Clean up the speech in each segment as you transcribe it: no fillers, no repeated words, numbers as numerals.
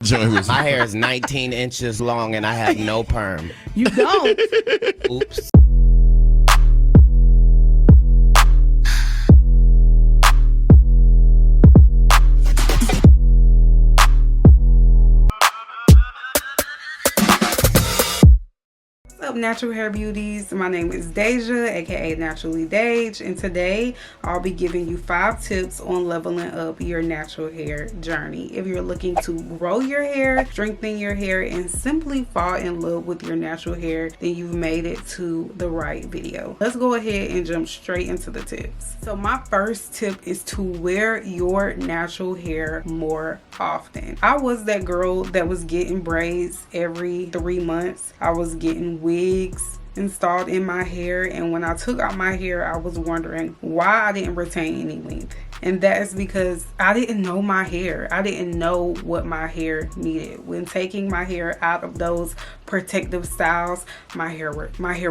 Join with My hair is 19 inches long and I have no perm. You don't. Oops. What's up, natural hair beauties? My name is Deja, aka Naturally Dage, and today I'll be giving you 5 tips on leveling up your natural hair journey. If you're looking to grow your hair, strengthen your hair, and simply fall in love with your natural hair, then you've made it to the right video. Let's go ahead and jump straight into the tips. So my first tip is to wear your natural hair more often. I was that girl that was getting braids every 3 months. I was getting wigs installed in my hair, and when I took out my hair, I was wondering why I didn't retain any length. And that is because I didn't know my hair. I didn't know what my hair needed. When taking my hair out of those protective styles, my hair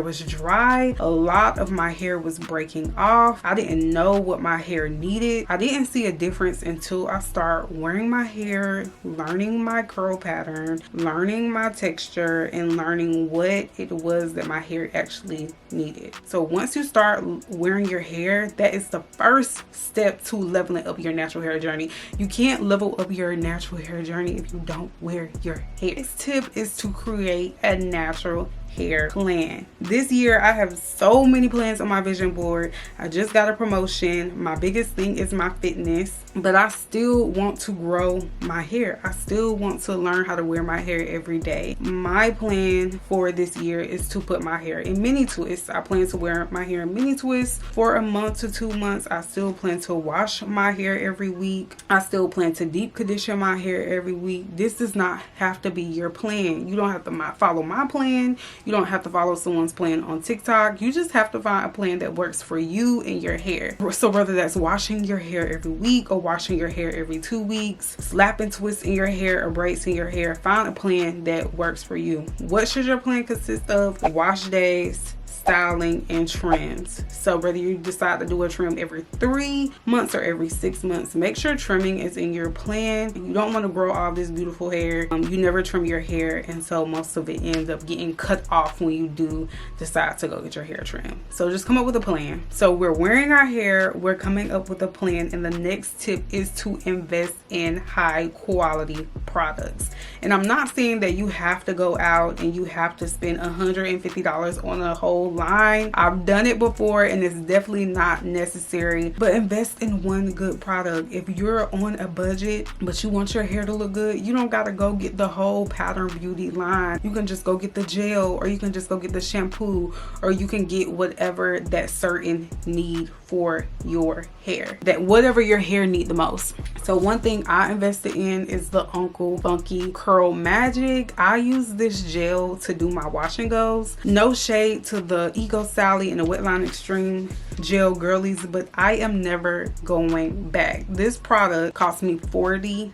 was dry. A lot of my hair was breaking off. I didn't know what my hair needed. I didn't see a difference until I started wearing my hair, learning my curl pattern, learning my texture, and learning what it was that my hair actually needed. So once you start wearing your hair, that is the first step to leveling up your natural hair journey. You can't level up your natural hair journey if you don't wear your hair. This tip is to create a natural hair plan. This year I have so many plans on my vision board. I just got a promotion. My biggest thing is my fitness, but I still want to grow my hair. I still want to learn how to wear my hair every day. My plan for this year is to put my hair in mini twists. I plan to wear my hair in mini twists for a month to 2 months. I still plan to wash my hair every week. I still plan to deep condition my hair every week. This does not have to be your plan. You don't have to follow my plan. You don't have to follow someone's plan on TikTok. You just have to find a plan that works for you and your hair. So whether that's washing your hair every week or washing your hair every 2 weeks, slapping twists in your hair or braids in your hair, find a plan that works for you. What should your plan consist of? Wash days, styling, and trims. So whether you decide to do a trim every 3 months or every 6 months, make sure trimming is in your plan. You don't want to grow all this beautiful hair. You never trim your hair, and so most of it ends up getting cut off when you do decide to go get your hair trimmed. So just come up with a plan. So we're wearing our hair, we're coming up with a plan, and the next tip is to invest in high quality products. And I'm not saying that you have to go out and you have to spend $150 on a whole line. I've done it before and it's definitely not necessary, but invest in one good product. If you're on a budget but you want your hair to look good, you don't gotta go get the whole Pattern Beauty line. You can just go get the gel, or you can just go get the shampoo, or you can get whatever that certain need for your hair, that whatever your hair need the most. So one thing I invested in is the Uncle Funky Curl Magic. I use this gel to do my wash and goes. No shade to the Eco Sally and the Wetline Extreme gel girlies, but I am never going back. This product cost me $42.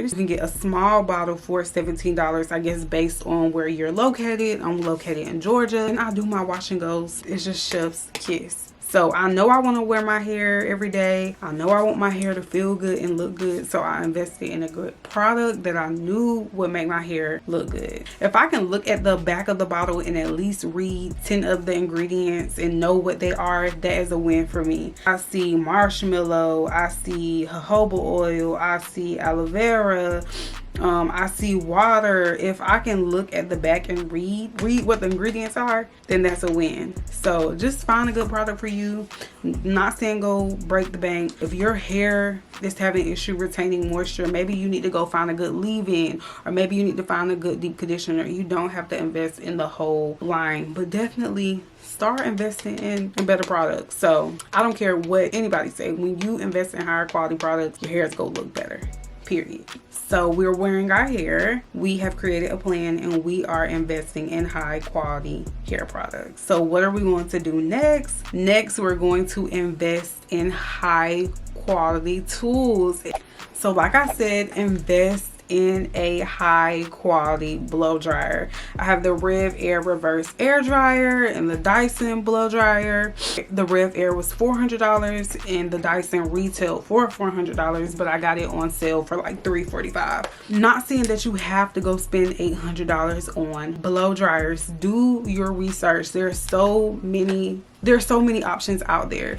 You can get a small bottle for $17, I guess, based on where you're located. I'm located in Georgia, and I do my wash and goes. It's just chef's kiss. So I know I want to wear my hair every day. I know I want my hair to feel good and look good. So I invested in a good product that I knew would make my hair look good. If I can look at the back of the bottle and at least read 10 of the ingredients and know what they are, that is a win for me. I see marshmallow, I see jojoba oil, I see aloe vera, I see water. If I can look at the back and read what the ingredients are, then that's a win. So just find a good product for you. Not saying go break the bank. If your hair is having issue retaining moisture, maybe you need to go find a good leave-in, or maybe you need to find a good deep conditioner. You don't have to invest in the whole line, but definitely start investing in better products. So I don't care what anybody say, when you invest in higher quality products, your hair is gonna look better, period. So we're wearing our hair, we have created a plan, and we are investing in high quality hair products. So what are we going to do next? Next, we're going to invest in high quality tools. So like I said, invest in a high quality blow dryer. I have the Rev Air reverse air dryer and the Dyson blow dryer. The Rev Air was $400 and the Dyson retailed for $400, but I got it on sale for like $345. Not saying that you have to go spend $800 on blow dryers. Do your research. There's so many options out there.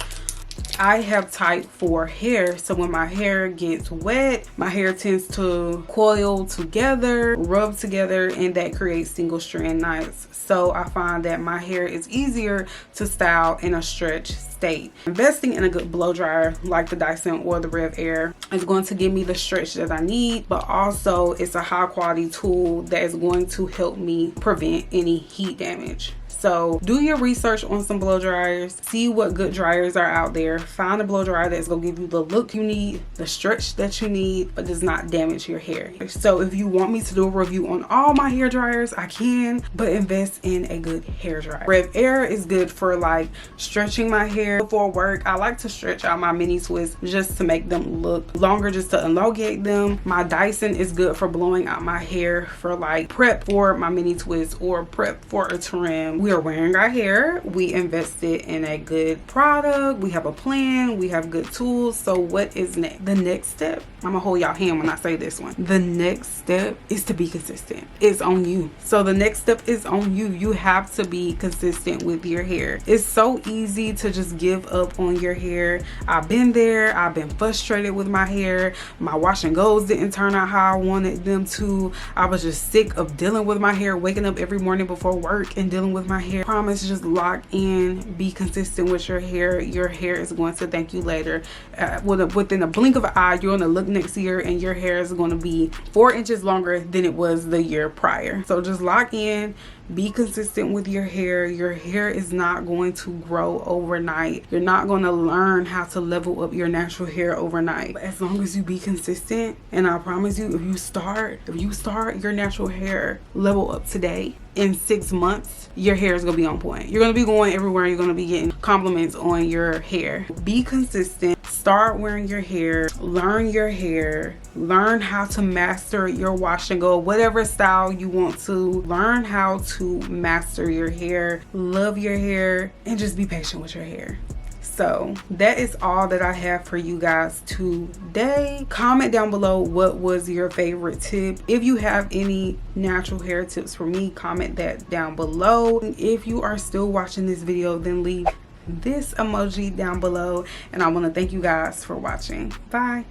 I have type 4 hair, so when my hair gets wet, my hair tends to coil together, rub together, and that creates single strand knots. So I find that my hair is easier to style in a stretch state. Investing in a good blow dryer like the Dyson or the Rev Air is going to give me the stretch that I need, but also it's a high quality tool that is going to help me prevent any heat damage. So do your research on some blow dryers, see what good dryers are out there, find a blow dryer that's gonna give you the look you need, the stretch that you need, but does not damage your hair. So if you want me to do a review on all my hair dryers, I can, but invest in a good hair dryer. Rev Air is good for like stretching my hair before work. I like to stretch out my mini twists just to make them look longer, just to elongate them. My Dyson is good for blowing out my hair for like prep for my mini twist or prep for a trim. We are wearing our hair. We invested in a good product. We have a plan. We have good tools. So what is next? The next step, I'm gonna hold y'all hand when I say this one. The next step is to be consistent. It's on you. So the next step is on you. You have to be consistent with your hair. It's so easy to just give up on your hair. I've been there. I've been frustrated with my hair. My wash and goes didn't turn out how I wanted them to. I was just sick of dealing with my hair, waking up every morning before work and dealing with my hair. Promise, just lock in, be consistent with your hair. Your hair is going to thank you later. Within a blink of an eye, you're going to look next year and your hair is going to be 4 inches longer than it was the year prior. So just lock in, be consistent with your hair. Your hair is not going to grow overnight. You're not going to learn how to level up your natural hair overnight. But as long as you be consistent, and I promise you, if you start your natural hair level up today, in 6 months, your hair is gonna be on point. You're gonna be going everywhere. You're gonna be getting compliments on your hair. Be consistent. Start wearing your hair. Learn your hair. Learn how to master your wash and go. Whatever style you want to. Learn how to master your hair. Love your hair. And just be patient with your hair. So that is all that I have for you guys today. Comment down below what was your favorite tip. If you have any natural hair tips for me, comment that down below. If you are still watching this video, then leave this emoji down below. And I want to thank you guys for watching. Bye.